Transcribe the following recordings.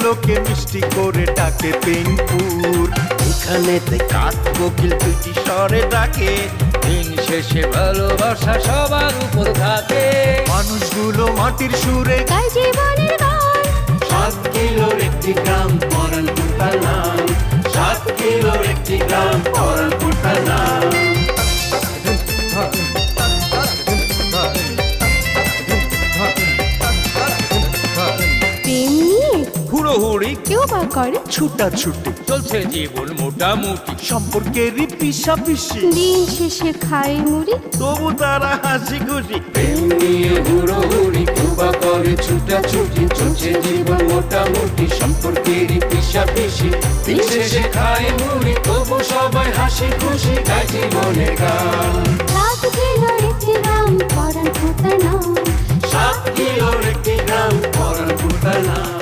লোকে মিষ্টি করে ডাকে পেনপুর। এখানেতে কাক কোকিল দুটি স্বরে ডাকে, দিন শেষে ভালোবাসা সবার উপর থাকে। মানুষগুলো মাটির সুরে গায় জীবনের গান। 7 কিলোর একটি গ্রাম পরানপুর তার নাম, 7 কিলোর একটি গ্রাম পরানপুর তার নাম। প্রেম নিয়ে হুড়োহুড়ি কেউ বা করে ছুটাছুটি, চলছে জীবন মোটামুটি, সম্পর্কেরই পিছাপিছি, দিন শেষে খায় মুড়ি। তবু তারা হাসি খুশি। প্রেম নিয়ে হুড়োহুড়ি কেউ বা করে ছুটাছুটি, চলছে জীবন মোটামুটি, সম্পর্কেরই পিছাপিছি, দিন শেষে খায় মুড়ি, তবু সবাই হাসি খুশি, গায় জীবনের গান। 7 কিলোর একটি গ্রাম পরানপুর তার নাম। 7 কিলোর একটি গ্রাম পরানপুর তার নাম।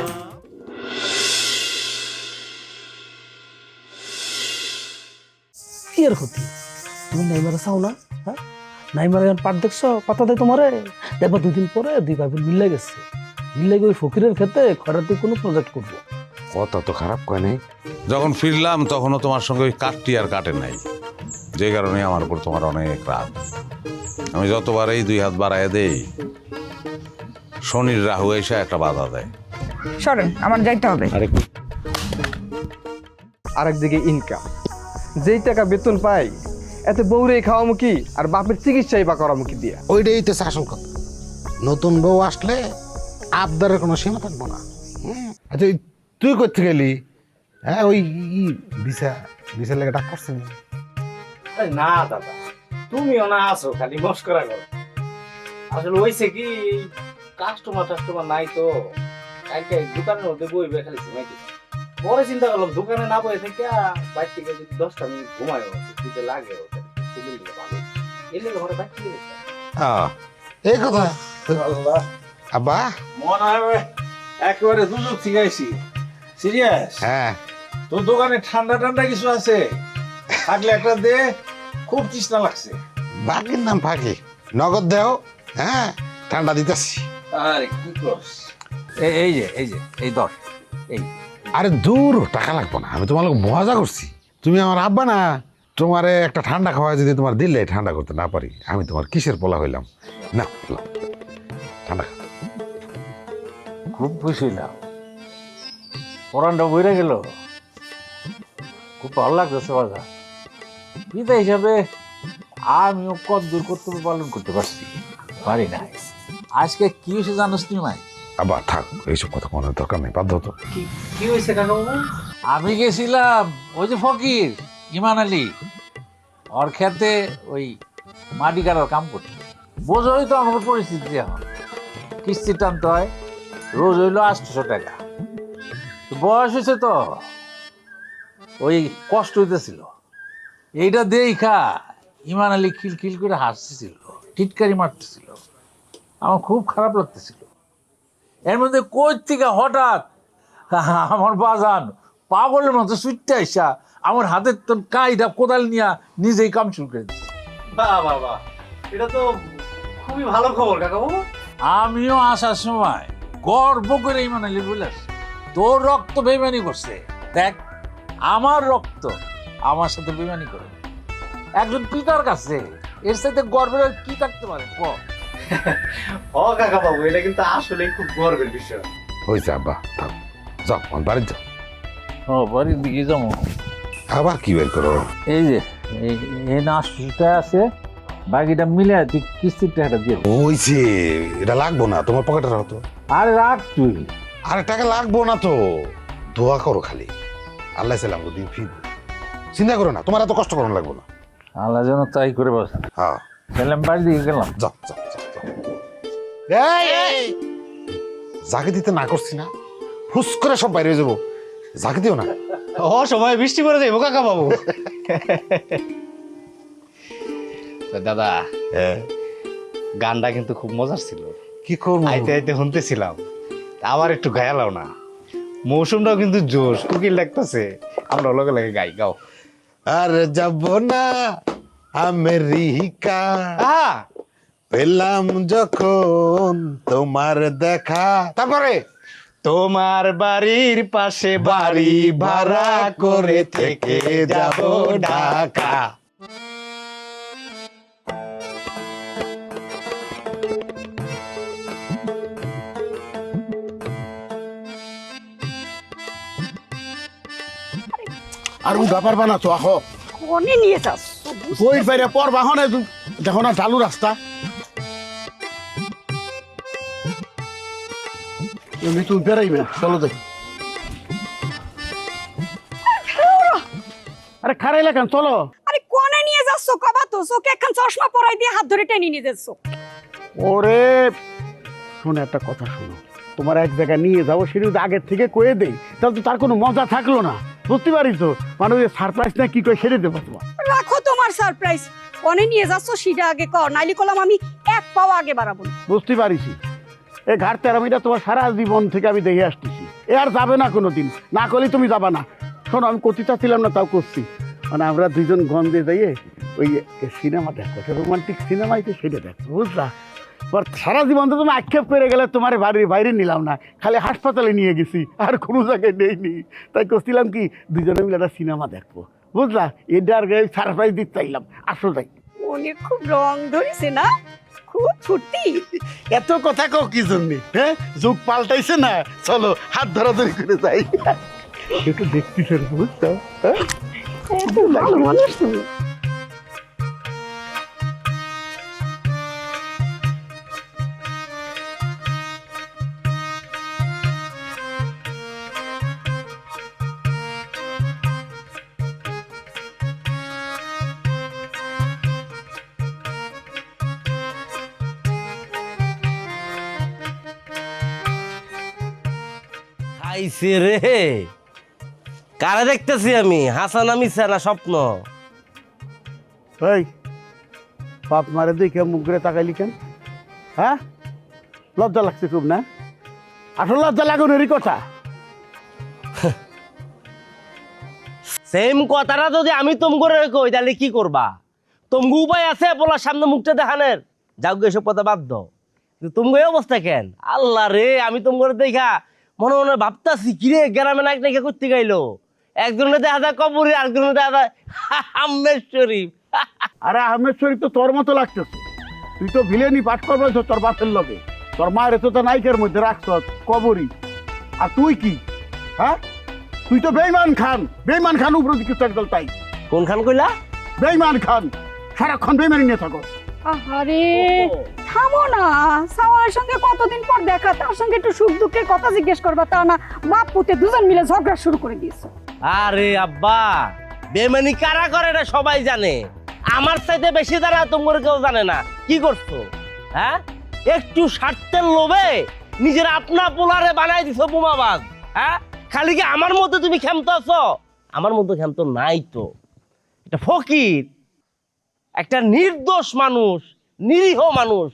কি এর ক্ষতি? তুমি নাইমারে চাও না? হ্যাঁ, নাইমারে পাট দেখছো কথা দেয় তোমারে, দেখবা 2 দিন পরে 2 ভাই বোন মিলে গেছে, মিলে গিয়ে ওই ফকিরের ক্ষেত্রে খরাতে কোনো প্রজেক্ট করবো। কথা তো খারাপ কয় নাই। যখন ফিরলাম তখনও তোমার সঙ্গে ওই কাঠটি আর কাটে নাই, যে কারণে আমার উপর তোমার অনেক রাগ। আমি যতবার এই 2 হাত বাড়ায় দেই, শনির রাহু এসে একটা বাধা দেয়। সরেন, আমার যাইতে হবে। আরে আরেকদিকে ইনকাম, যেই টাকা বেতন পাই এতে বউরে খাওয়ামুখী আর বাপের চিকিৎসাই বা করামুখী দিয়া। ওইটাই তো আসল কথা। নতুন বউ আসলে আবদারের কোনো সীমা থাকবো না। আচ্ছা তুই করতে গেলি? হ্যাঁ, ওই ভিসা লেগে ডাক করছে না? না দাদা, তুমিও না আসো, খালি মস্করা করো। আসলে হয়েছে কি, কাস্টমার নাই তো, কালকে দোকানের মধ্যে বইবে খালি ঘুমাইতে। পরে চিন্তা করলাম দোকানে না বসে থেকে বাইর থেকে যদি 10টা মিনিট ঘুমায় দিতে লাগে, ভালো এলে ঘরে বাইর থেকে এই কথা আব্বা। মনে হয় একেবারে দুজক শিখাইছি। সিরিয়াস? হ্যাঁ, তোর দোকানে ঠান্ডা ঠান্ডা কিছু আছে? থাকলে একটা দে, খুব তৃষ্ণা লাগছে। বাকির নাম ফাঁকি, নগদ দেও। হ্যাঁ, ঠান্ডা দিতেছি। আরে কি করস? এই ধর, এই আরে দূর, টাকা লাগবো না, আমি তোমার লোক মজা করছি। তুমি আমার আব্বা না, তোমারে একটা ঠান্ডা খাওয়া যদি তোমার দিলে ঠান্ডা করতে না পারি, আমি তোমার কিসের পোলা হইলাম? না ঠান্ডা খা। খুব খুশি না, পরানটা বইরে গেল, খুব ভালো লাগতেছে বাজার। পিতা হিসাবে আমিও কত দূর কর্তব্য পালন করতে পারছি, পারি না। আজকে কি হয়েছে জানোস তুই মাই? আবার থাক, এইসব কথা কোনো দরকার নেই, বাধ্য হতো। কি হয়েছে কাকা বাবু? আমি গেছিলাম ওই যে ফকির ইমান আলী, ওর খেতে ওই মাটি কাটার কাম করতে। বোঝোই তো আমার পরিস্থিতি, এখন কিস্তি টানতে হয়, রোজ হইলো 800 টাকা। বয়স হয়েছে তো, ওই কষ্ট হইতেছিল। এইটা দেখা ইমান আলী খিলখিল করে হাসতেছিল, টিটকারি মারতেছিল, আমার খুব খারাপ লাগতেছিল। এর মধ্যে কই থেকে হঠাৎ আমার বাজান পাগলের মতো ছুটতে আইসা আমার হাতের তো কাইটা কোদাল নিয়ে নিজেই কাম শুরু করে দিচ্ছে। বাহ, এটা তো খুবই ভালো খবর কাকা বাবু। আমিও আসার সময় গর্ব করে ইমান আলী বলে আসছি, তোর রক্ত বেইমানি করছে। দেখ, আমার রক্ত আমার সাথে বেইমানি করে একজন পিতার কাছে, এর সাথে গর্বের আর কি থাকতে পারে? ও কাকা বাবু, এটা কিন্তু আসলে খুব গর্বের বিষয়। হয়েছে আব্বা, থাক, যাও আমার বাড়ি যাও। ও, বাড়ির দিকে যাবো। আবার কি বের করো? এই যে এই নাশটা আছে, বাকিটা মিলে তুই কিস্তির টাকাটা দিয়ে দে। হয়েছে, এটা লাগবো না, তোমার পকেটে রাখো তো। আরে রাখ তুই। আরে টাকা লাগবো না তো, দোয়া করো খালি, আল্লাহ সালাম দিন ফিরবো, চিন্তা করো না, তোমার এত কষ্ট করানো লাগবো না। আল্লাহ যেন তাই করে বস। হ্যাঁ, তাহলে আমি বাড়ি দিকে গেলাম। যাও যাও যাও যাও। জাকে দিতে না করছি না, হুস করে সব বাইরে হয়ে যাবো, জাকে দিও না। ও সময় বৃষ্টি পড়ে যাইব কাকা বাবু। দাদা, গানটা কিন্তু খুব মজার ছিল। কি করবো? আইতে আইতে শুনতেছিলাম, আবার একটু গায়ালাও না। মৌসুমটাও কিন্তু জোশ, কুকিল ডাকতেছে, আমরা লগে লগে গাই, গাও। আর যাব না আমেরিকা, হ্যাঁ পেলাম যখন তোমার দেখা, তারপরে তোমার বাড়ির পাশে বাড়ি ভাড়া করে থেকে যাব ঢাকা। আর উঠা পারবা না তো আহ কোনে নিয়ে যাস বই বাইরে পর বাহনে দেখো না ঢালু রাস্তা এমনি তুই বেড়াইবে চলো দেখ আরে খারাইলে কেন চলো আরে কোনে নিয়ে যাচ্ছ কবা তো চোখে একখান চশমা পরাই দিয়ে হাত ধরে টেনে নিয়ে যাচ্ছ ওরে শোনো একটা কথা শোনো তোমার এক জায়গায় নিয়ে যাবো সেটা যদি আগের থেকে কয়ে দেই তাহলে তো তার কোনো মজা থাকলো না বুঝতে পারিস তো মানে ওই সারপ্রাইজ না কি করে সেরে দেবো তোমার রাখো তোমার সারপ্রাইজ কোনে নিয়ে যাচ্ছ সেটা আগে কর নাইলে কলাম আমি এক পাও আগে বাড়াবো না বুঝতে পারিস এই ঘাট তেরামিটা তোমার সারা জীবন থেকে আমি দেখে আসতেছি এ আর যাবে না কোনোদিন না করলে তুমি যাবা না শোনো আমি কতিটা ছিলাম না তাও করছি মানে আমরা দুইজন গন্ধে যাইয়ে ওই সিনেমা দেখো রোমান্টিক সিনেমাই তো সেটা দেখো বুঝলা তোমার সারা জীবন তো তুমি আক্ষেপ করে গেলে তোমার বাড়ির বাইরে নিলাম না খালি হাসপাতালে নিয়ে গেছি আর কোনো জায়গায় নেইনি তাই করছিলাম কি দুজনে মিলে একটা সিনেমা দেখবো বুঝলা এটা আর সারপ্রাইজ দিতে চাইলাম আসো যাই মনে খুব রং ধরেছে না খুব ছুটি এত কথা কও কি জন্যে হ্যাঁ যুগ পাল্টাইছে না চলো হাত ধরাধরি করে যাই একটু দেখতেছেন বুঝছো হ্যাঁ ভালো মানুষ তুমি আইছে রে কারে দেখতেছি আমি হাসান আমি না স্বপ্ন এই বাপ মারে দেখে মুখ করে তাকাইলি কেন হ্যাঁ লজ্জা লাগছে খুব না আসলে লজ্জা লাগুনেরই কথা সেম কথাটা যদি আমি তুম করে কই তাহলে কি করবা তুমগু উপায় আছে বলার সামনে মুখটা দেখানের যাও গে এসব কথা বাদ দাও কিন্তু তুমগো এই অবস্থা কেন আল্লাহ রে আমি তুম করে দেখা মনে মনে ভাবতাছি কিরে গ্রামে নাক নাকি করতে গাইলো একজনে দেখা যায় কবরে আরেকজনে দেখা যায় আহমেদ শরীফ আরে আহমেদ শরীফ তো তোর মতো লাগতেছে তুই তো ভিলেনি পাঠ করবে তোর বাপের লগে তোর মায়ের তো নায়িকার মধ্যে রাখছ কবরই আর তুই কি হ্যাঁ তুই তো বেইমান খান উপর দিকে একদল তাই কোন খান কইলা বেইমান খান সারাক্ষণ বেইমানি নিয়ে থাকো আরে থামো না সাওয়ালের সঙ্গে কতদিন পর দেখা তার সঙ্গে একটু সুখ দুঃখের কথা জিজ্ঞেস করবা তা না বাপ পুতে দুজন মিলে ঝগড়া শুরু করে দিয়েছে আরে আব্বা বেমানি কারা করে এটা সবাই জানে আমার চাইতে বেশি তারা তোমার কেউ জানে না কি করছো হ্যাঁ একটু স্বার্থের লোভে নিজের আপনা পোলারে বানাই দিছো বোমাবাজ হ্যাঁ খালি কি আমার মধ্যে তুমি ক্ষমতা আছো আমার মধ্যে ক্ষমতা নাই তো এটা ফকির একটা নির্দোষ মানুষ নিরীহ মানুষ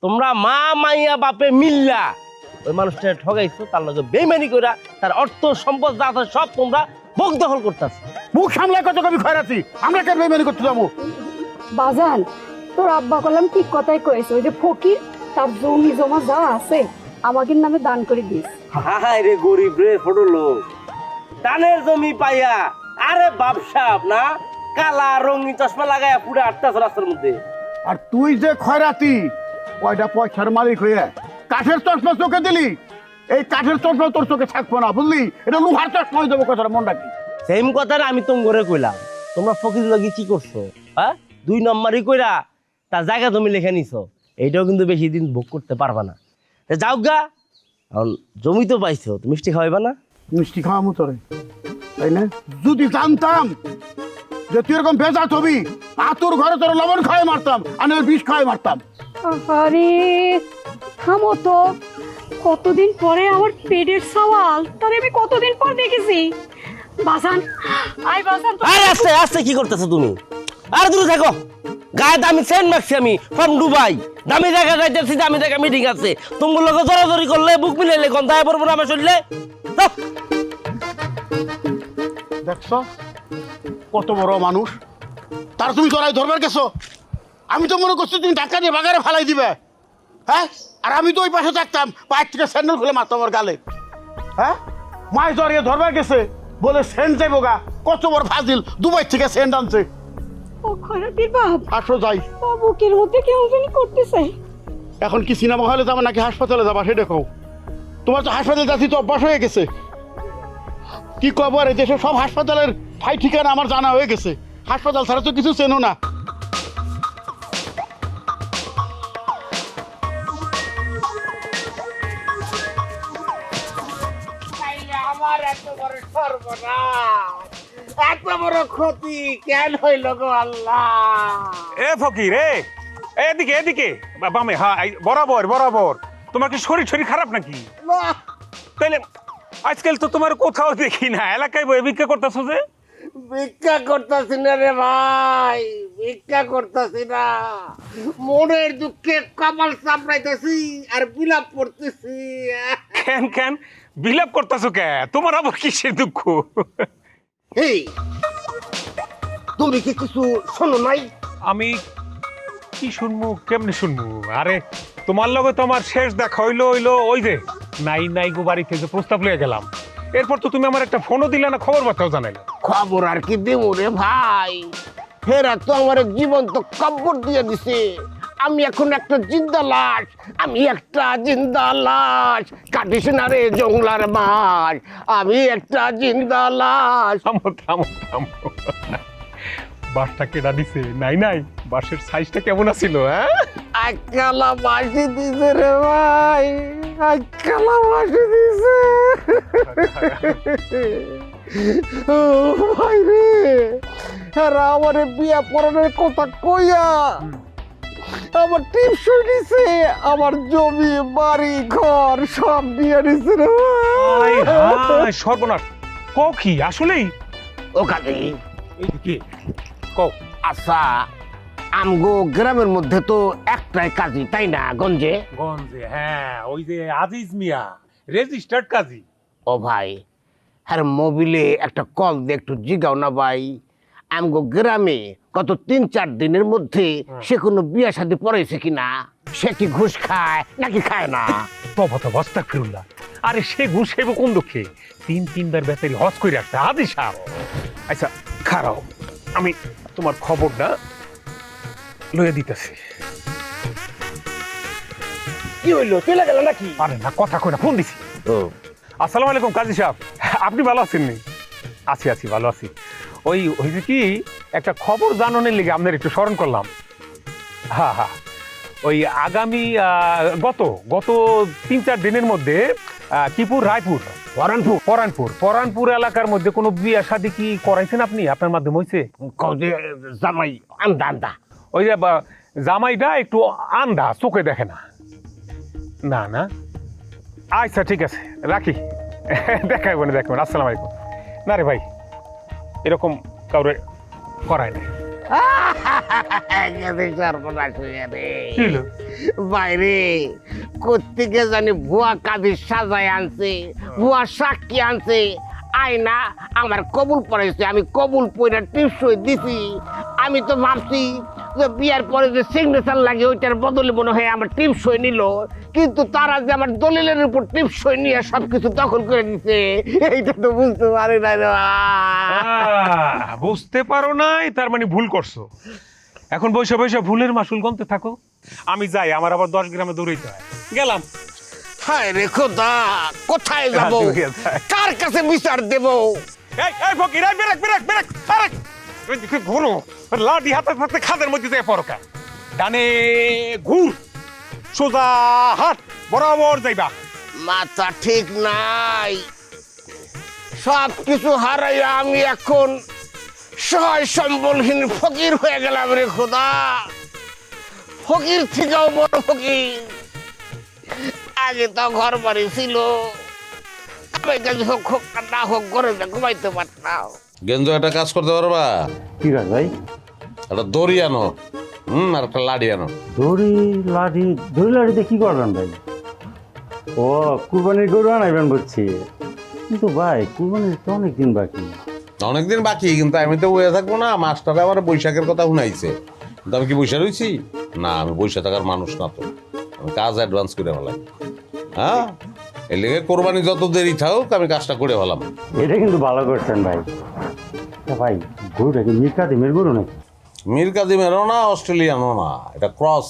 তোমরা মা মাইয়া বাপে মিল্লা ওই মানুষটা ঠগাইছো তার লগে বেইমানি কইরা তার অর্থ সম্পদ যা আছে সব তোমরা ভোগ দখল করতেছো মুখ সামলায় কত কবি খয়রাতি আমরা কেন বেইমানি করতে যাবো বাজান তোর আব্বা কলাম ঠিক কথাই কয়েছে ওই যে ফকির তার জমি জমা যা আছে আমাকে নামে দান করে দিস হায় রে গরিব রে ছোট লোক দানের জমি পাইয়া আরে বাপসাপ না কালা রঙিন চশমা লাগায়া পুরো আটটাছ রাস্তার মধ্যে আর তুই যে খয়রাতি কয়টা পয়সার মালিক হয়ে কাঠের চশমা চোখে দিলি এই কাঠের চশমা তোর চোখে থাকবো না বুঝলি এটা লোহার চশমা হয়ে যাবো কথাটা মন রাখি সেম কথাটা আমি তোম করে কইলাম তোমরা ফকির লাগি কি করছো হ্যাঁ 2 নম্বরই কইরা তার জায়গা জমি লিখে নিছো এইটাও কিন্তু বেশি দিন ভোগ করতে পারবা না যাও গা জমি তো পাইছো মিষ্টি খাওয়াইবা না মিষ্টি খাওয়ামু তোরে তাই না যদি জানতাম যে তুই এরকম ভেজাত হবি তোর ঘরে তোর লবণ খাওয়াই মারতাম আর বিষ খাওয়াই মারতাম আরে থামো তো কতদিন পরে আমার পেটের সওয়াল তারে আমি কতদিন পর দেখেছি বাজান আই বাজান আরে আস্তে আস্তে কি করতেছো তুমি আর দূরে থাকো গায়ে দামি সেন্ট মারছি আমি ফ্রম দুবাই দামি জায়গা যাইতেছি দামি জায়গা মিটিং আছে তোমার লোক জড়াজড়ি করলে বুক মিলাইলে গন্ধায় পড়বো না আমার শরীরে দেখছো কত বড় মানুষ তার তুমি জড়াই ধরবার গেছো আমি তো মনে করছি তুমি ধাক্কা দিয়ে বাগারে ফালাই দিবে হ্যাঁ আর আমি তো ওই পাশে থাকতাম পায়ের থেকে স্যান্ডেল খুলে মারতাম আমার গালে হ্যাঁ মায় জড়িয়ে ধরবার গেছে বলে সেন্ট যাইব গা, কত বড় ফাজিল, দুবাই থেকে সেন্ট আনছে। ও খরাতির বাপ, আসো যাই। বুকের মধ্যে কেমন জানি করতেছে। এখন কি সিনেমা হলে যাবা নাকি হাসপাতালে যাবা সেটা কও। তোমার তো হাসপাতালে যাচ্ছি তো অভ্যাস হয়ে গেছে। কি কব আর, যেসব সব হাসপাতালের ঠাই ঠিকানা আমার জানা হয়ে গেছে, হাসপাতাল ছাড়া তো কিছু চেনো না। আমার এত বড় সর্বনাশ, এত বড় ক্ষতি কেন হইল গো আল্লাহ? এ ফকির এদিকে এদিকে বামে, হ্যাঁ বরাবর বরাবর। তোমার কি শরীর শরীর খারাপ নাকি? তাইলে আজকাল তো তোমার কোথাও দেখি না, এলাকায় বই ভিক্ষা করতেছো যে? ভিক্ষা করতেছি না রে ভাই, ভিক্ষা করতেছি না, মনের দুঃখে কপাল চাপড়াইতেছি আর বিলাপ করতেছি। কেন কেন বিলাপ করতেছো কে? তোমার আবার কিসের দুঃখ? এই তুমি কি কিছু শোনো নাই? আমি কি শুনবো, কেমনে শুনবো? আরে তোমার লগে তো আমার শেষ দেখা হইলো ওই যে নাই গো বাড়িতে যে প্রস্তাব লয়ে গেলাম, এরপর তো তুমি আমার একটা ফোনও দিলে না, খবর বার্তাও জানাইলে। খবর আর কি দেবো রে ভাই, হেরা তো আমার জীবন তো কব্বর দিয়ে দিছে। আমি এখন একটা জিন্দা লাশ, আমি একটা জিন্দা লাশ, কাটিস না রে জংলার মাছ, আমি একটা জিন্দা লাশ। থামো থামো থামো, বাসটা কেডা দিছে? নাই বাসের সাইজটা কেমন আছিল? হ্যাঁ আজকালা বাসি দিছে রে ভাই, আজকালা বাসি দিছে। ও ভাই রে, হেরা আমার বিয়া পড়ানোর কথা কইয়া আমার টিপসই দিছে, আমার জমি বাড়ি ঘর সব দিয়ে দিছে রে ভাই। সর্বনাশ, কও কি আসলেই? ও কাজী এইদিকে কও। আচ্ছা, আমগো গ্রামের মধ্যে তো একটাই কাজী, তাই না? গঞ্জে হ্যাঁ, ওই যে আজিজ মিয়া, রেজিস্টার্ড কাজী। ও ভাই, হ্যাঁ মোবিলে একটা কল দিয়ে একটু জিগাও না ভাই, আমগো গ্রামে গত ৩-৪ দিনের মধ্যে সে কোনো বিয়া শাদী পড়াইছে কিনা, সে কি ঘুষ খায় নাকি খায় না? বস্তা ফিরুল্লাহ, আরে সে ঘুষ খাইব কোন দুঃখে? ৩-৩ বার বেচারি হজ করে আসছে আদি সাহ। আচ্ছা খারাও, আমি তোমার খবরটা লইয়া দিতেছি। কি হইলো, চলে গেল নাকি? আরে না, কথা কই না, ফোন দিছি। আসসালামু আলাইকুম কাজী সাহেব, আপনি ভালো আছেন? নি আছি ভালো আছি। ওই হয়েছে কি, একটা খবর জানানোর লেগে আপনার একটু স্মরণ করলাম। হ্যাঁ, ওই আগামী গত ৩-৪ দিনের মধ্যে কিপুর রায়পুর পরানপুর এলাকার মধ্যে কোনো বিয়া শাদী কি করাইছেন আপনি? আপনার মাধ্যমে হয়েছে? জামাই আন্দা ওই যে জামাইটা একটু আন্ধা, চোখে দেখে না। না আচ্ছা ঠিক আছে, রাখি, দেখাইবেন। আসসালামু আলাইকুম। না রে ভাই, এরকম কাউরে করায় নাই। বাইরে কোত্থেকে জানি ভুয়া কাজী সাজায় আনছে, ভুয়া সাক্ষী আনছে, আয়না আমার কবুল পড়াইছে, আমি কবুল পড়া টিপসই দিছি। আমি তো ভাবছি যে বিয়ার পরে যে সিগনেচার লাগে ওইটার বদলে মনে হয় আমার টিপসই নিল, কিন্তু তারা যে আমার দলিলের উপর টিপসই নিয়ে সবকিছু দখল করে দিছে, এইটা তো বুঝতে পারি না। বুঝতে পারো নাই, তার মানে ভুল করছো। এখন বৈশা ভুলের মাসুল গন্তে থাকো। আমি যাই, আমার আবার 10 গ্রামে দৌড়াইতে হয়। গেলাম। হায় রে খোদা, কোথায় যাব, কার কাছে বিচার দেব? এই ফকির, এই ব্রেক, আরে কি ঘুরো, লাঠি হাতে খাদের মধ্যে যায় পরকা। ডানে ঘুর, সোজা হাট, বরাবর যাইবা। মাথা ঠিক নাই, সব কিছু হারাইয়া আমি এখন সহায় সম্বলহীন ফকির হয়ে গেলাম রে খোদা। ফকির থেকেও বড় ফকির। আগে তো ঘর বাড়ি ছিল, হোক না হোক ঘরে ঘুমাইতে পারতাম। গেঞ্জো একটা কাজ করতে পারবা? কি কাজ ভাই? একটা দড়ি আনো, আর একটা লাঠি আনো। দড়ি লাঠিতে কি করবেন ভাই? ও কুরবানির গরু আনাইবেন বুঝছি, কিন্তু ভাই কুরবানির তো অনেকদিন বাকি, কিন্তু আমি তো বইয়া থাকবো না। মাস্টারে আমার বৈশাখের কথা শুনাইছে, কিন্তু আমি কি বৈশা রয়েছি? না, আমি বৈশা থাকার মানুষ না তো, আমি কাজ অ্যাডভান্স করে ফেলাই। হ্যাঁ এর লেগে কোরবানি যত দেরি থাকুক আমি কাজটা করে ফেলাম। এটা কিন্তু ভালো করছেন ভাই। ভাই গরুটা কি মীর কাদিমের গরু নাকি? মীর কাদিমেরও না, অস্ট্রেলিয়ানও না, এটা ক্রস।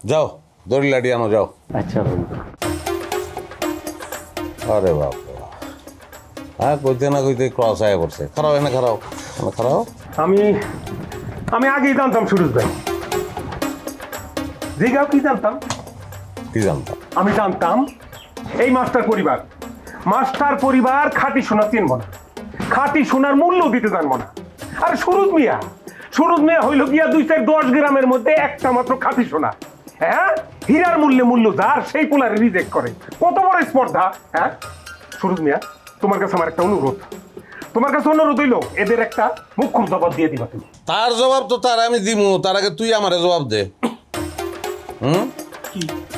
যাও দড়ি লাডি আনো যাও। আচ্ছা ভাই। আরে বাপ, হ্যাঁ কইতে না কইতে ক্রস আয়া পড়ছে। খারাপ এনে খারাপ খারাপ। আমি আগেই জানতাম সুরজ ভাই। জিগাও কি জানতাম? কি জানতাম? আমি জানতাম এই মাস্টার পরিবার খাঁটি সোনা চিনব না, খাঁটি সোনার মূল্য দিতে জানবো না। আর সুরজ মিয়া হইল গিয়া 2-10 গ্রামের মধ্যে একটা মাত্র খাঁটি সোনা। হ্যাঁ, হীরার মূল্য যার সেই পোলারে রিজেক্ট করে। কত বড় স্পর্ধা! হ্যাঁ সুরজ মিয়া, তোমার কাছে আমার একটা অনুরোধ হইল, এদের একটা মুখ্যম জবাব দিয়ে দিবা তুমি। তার জবাব তো তার আমি দিমু, তার আগে তুই আমারে জবাব দে।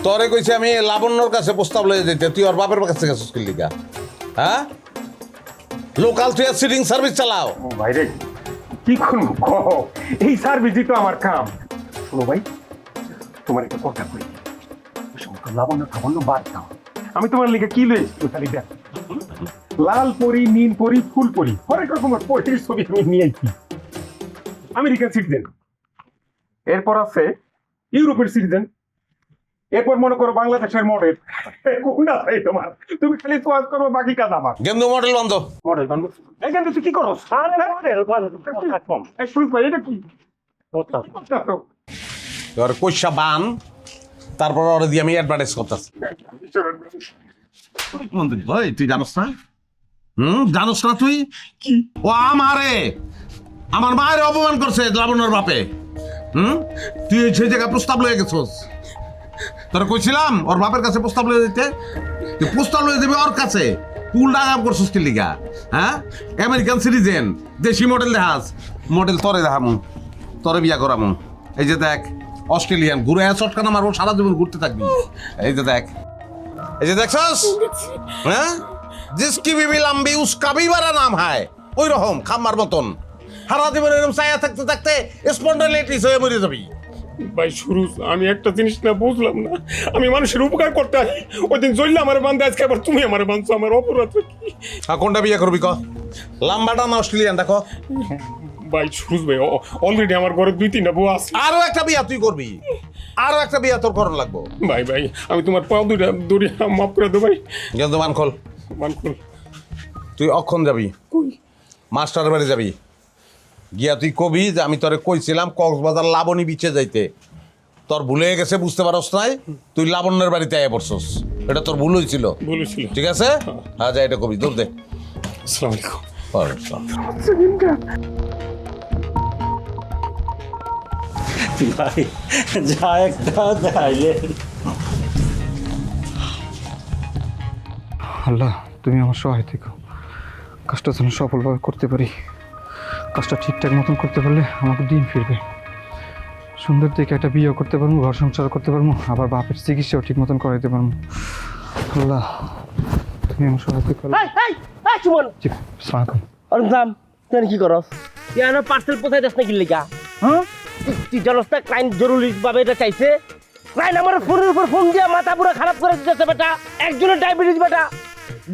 তোরে কইছি আমি লাবণ্যর কাছে প্রস্তাব লয়ে যেতে, তুই ওর বাপের কাছে গেছিস কি লিগা? হ্যাঁ, লোকাল তুই সিটিং সার্ভিস চালাও। ভাই রে, কি করবো কহ, এই সার্ভিসই তো আমার কাম। শোনো ভাই, তোমার একটা কথা কই, লাবণ্য বাদ দাও। আমি তোমার লিগে কি লইছি খালি দেখ, লাল পরি, নীল পরি, ফুল পরি, অনেক রকমের পরির ছবি আমি নিয়ে আইছি। আমেরিকান সিটিজেন, এরপর আছে ইউরোপের সিটিজেন, এরপর মনে করো বাংলাদেশের মডেল। কোনটা চাই তোমার? তুমি খালি চয়েস করো, বাকি কাজ আমার। গেন্দু মডেল বন্ধ। মডেল বন্ধ? এই কিন্তু তুই কি করো? এটা কি? তোর কইসা বান, তারপর ওরে দিয়ে আমি অ্যাডভার্টাইজ করতেছি। ভাই তুই জানোস না? জানোস না তুই কি? ও আমার মায়ের অপমান করছে লাবণ্যর বাপে। তুই সেই জায়গায় প্রস্তাব লয়ে গেছস। তোরা কইছিলাম ওর বাপের কাছে প্রস্তাব লয়ে দিতে, তুই প্রস্তাব লয়ে দিবি ওর কাছে। পুল ডাঙাম করছস কি লিগা? হ্যাঁ, আমেরিকান সিটিজেন, দেশি মডেল দেখাস। মডেল তোরে দেখামু, তোরে বিয়া করামু। এই যে দেখ, অস্ট্রেলিয়ান ঘুরে চটকানা মারবো, সারা জীবন ঘুরতে থাকবি। এই যে দেখ, এই যে দেখছস, হ্যাঁ, জিসকি বিবি লম্বি উসকা ভি বড়া নাম হয়। ওই রকম খাম্মার মতন সারা জীবন এরকম ছায়া থাকতে থাকতে স্পন্ডাইলাইটিস হয়ে মরে যাবি। ভাই সুরজ, আমি একটা জিনিস না বুঝলাম না, আমি মানুষের উপকার করতে আসি, ওই দিন জ্বললে আমার বান্ধে, আজকে আবার তুমি আমার বান্ধছো, আমার অপরাধ কি? কোনটা বিয়ে করবি ক? লাম্বাটা না অস্ট্রেলিয়ান? দেখো ভাই সুরজ ভাই, অলরেডি আমার ঘরে 2-3টা বউ আছে। আরো একটা বিয়া তুই করবি, আরো একটা বিয়া তোর করণ লাগবো। ভাই আমি তোমার পাও দুইটা দড়ি মাফ করে দেবো ভাই। কিন্তু মান খোল। তুই অক্ষণ যাবি, মাস্টার বাড়ি যাবি, গিয়া তুই কবি যে আমি তোরে কইছিলাম কক্সবাজার লাবণী বিচে যাইতে, তোর ভুলে গেছে, বুঝতে পারস নাই, তুই লাবণ্যের বাড়িতে আয়া পড়ছস, এটা তোর ভুল হয়েছিল। ঠিক আছে, হ্যাঁ যা, এটা কবি, দৌড় দে। আসসালামু আলাইকুম। ভাই যা একটা দেখাইলে। আল্লাহ, তুমি আমার সহায় থেকো, কাজটা যেন সফলভাবে করতে পারি। কাজটা ঠিকঠাক মতন করতে পারলে আমাকে দিন ফিরবে, সুন্দর দেখে একটা বিয়ে করতে পারবো, ঘর সংসার করতে পারবো, আবার বাপের চিকিৎসাও ঠিক মতন করাইতে পারবো। আল্লাহ, তুমি আমার সহায় থেকো। তুই কি করস? তুই আনো পার্সেল পোছাই যাস না কি লিগা? হ্যাঁ, তুই জানোস না ক্লায়েন্ট জরুরি ভাবে এটা চাইছে। ক্লায়েন্ট আমার ফোনের উপর ফোন দিয়ে মাথা পুরো খারাপ করে দিতেছে বেটা। একজনের ডায়াবেটিস বেটা,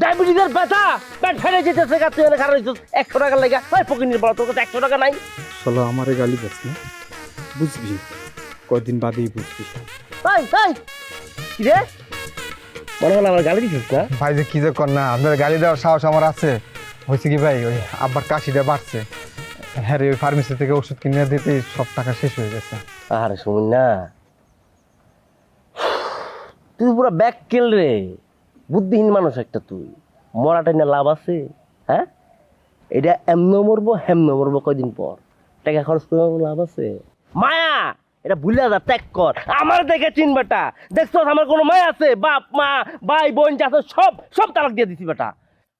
ডায়াবেটিসের ব্যথা, পেট ফেলে যেতেছে। তুই এনে খারাপ হইছিস 100 টাকা লাগা। ওই ফকিনির বড়, তোর কাছে 100 টাকা নাই? চলো আমারে গালি দিস না, বুঝবি কয়দিন বাদেই বুঝবি। কি রে, মনে হলো আমার গালি দিছিস না? ভাই যে কি যে কর না, আপনার গালি দেওয়ার সাহস আমার আছে। হয়েছে কি ভাই, ওই আব্বার কাশিটা বাড়ছে, হ্যাঁ রে, ওই ফার্মেসি থেকে ওষুধ কিনে দিতে সব টাকা শেষ হয়ে গেছে। আরে শুন না, তুই পুরো ব্যাক কেল রে, বুদ্ধিহীন মানুষ একটা তুই। মরাটাই না লাভ আছে? হ্যাঁ, এটা এমন মরবো হেমন মরবো, কয়দিন পর টাকা খরচ করে লাভ আছে? মায়া এটা ভুলে যা, ত্যাগ কর। আমার দেখে চিন বেটা, দেখছো আমার কোনো মায়া আছে? বাপ মা ভাই বোন যা সব সব তালাক দিয়ে দিছি বেটা।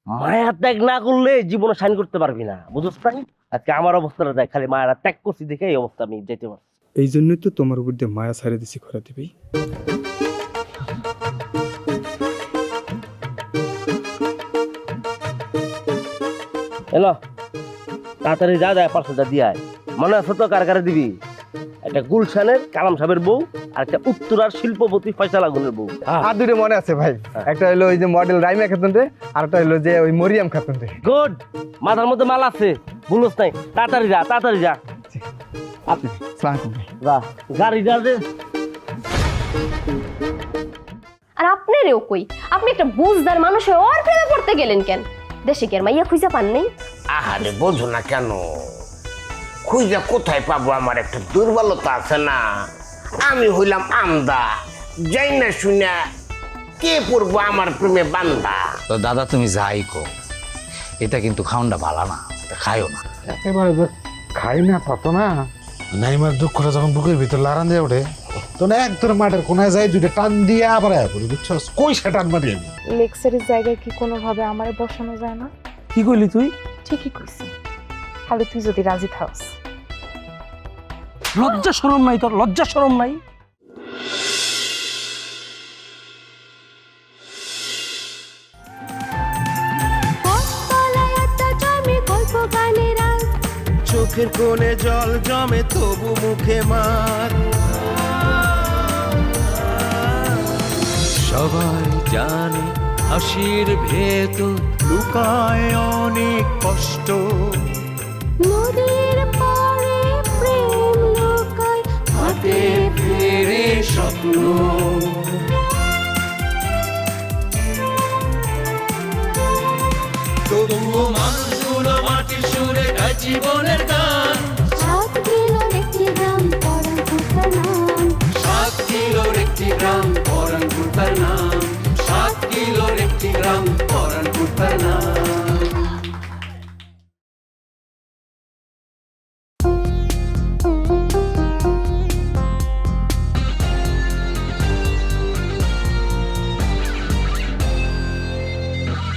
মায়া ত্যাগ না করলে জীবনে শাইন করতে পারবি না, বুঝছ না? আজকে আমার অবস্থাটা দেখ, খালি মায়েরা ত্যাগ করছি দেখে এই অবস্থা আমি যেতে পারছি। এই জন্যই তো তোমার উপর দিয়ে মায়া ছাড়ে দিছি খরা দিবি। এলো তাড়াতাড়ি যা, পার্সেলটা দিয়ে আয়। মনে আছে তো কার কারে দিবি? একটা গুলশানের কালাম সাহেবের বউ আর একটা উত্তরার শিল্পপতি ফয়সাল আগুনের বউ। আর দুটো মনে আছে ভাই, একটা হলো ওই যে মডেল রাইমা খাতুন রে, আর একটা হলো যে ওই মরিয়াম খাতুন রে। গুড, মাথার মধ্যে মাল আছে, ভুলস নাই। তাড়াতাড়ি যা, তাড়াতাড়ি যা। আপনি সালাম আলাইকুম ভাই। যা, গাড়িটা দে। আর আপনারেও কই, আপনি একটা বুঝদার মানুষ হয়ে ওর প্রেমে পড়তে গেলেন কেন? দেশে কি আর মাইয়া খুঁজে পান নাই? আহারে বোঝো না কেন, খুঁজে কোথায় পাবো? আমার একটা দুর্বলতা আছে না, আমি হইলাম আমদা, যাই না শুনে কে পড়বো আমার প্রেমে বান্দা। তো দাদা তুমি যাই কো, এটা কিন্তু খাওয়ানটা ভালো না, এটা খাইও না। একেবারে যে খাই না তা তো না। নাইমার দুঃখটা যখন বুকের ভিতর লারান দিয়ে ওঠে তখন একদম মাঠের কোনায় যাই দুইটা টান দিয়ে আবার আয়া করি, বুঝছো? কই সে টান মারি আমি। লেকচারের জায়গায় কি কোনোভাবে আমারে বসানো যায় না? কি কইলি তুই? ঠিকই কইছি, খালি তুই যদি রাজি থাকস। লজ্জা শরম নাই তোর? লজ্জা শরম নাই? চোখের কোণে জল জমে তবু মুখে মার। সবাই জানে হাসির ভেতর লুকায় অনেক কষ্ট। নদীর পাড়ে প্রেম লোকায় হাতে ফেরে স্বপ্ন। তবুও মানুষগুলো মাটির সুরে গায় জীবনের গান। 7 কিলোর একটি গ্রাম পরাণ খোঁচার নাম। 7 কিলোর একটি গ্রাম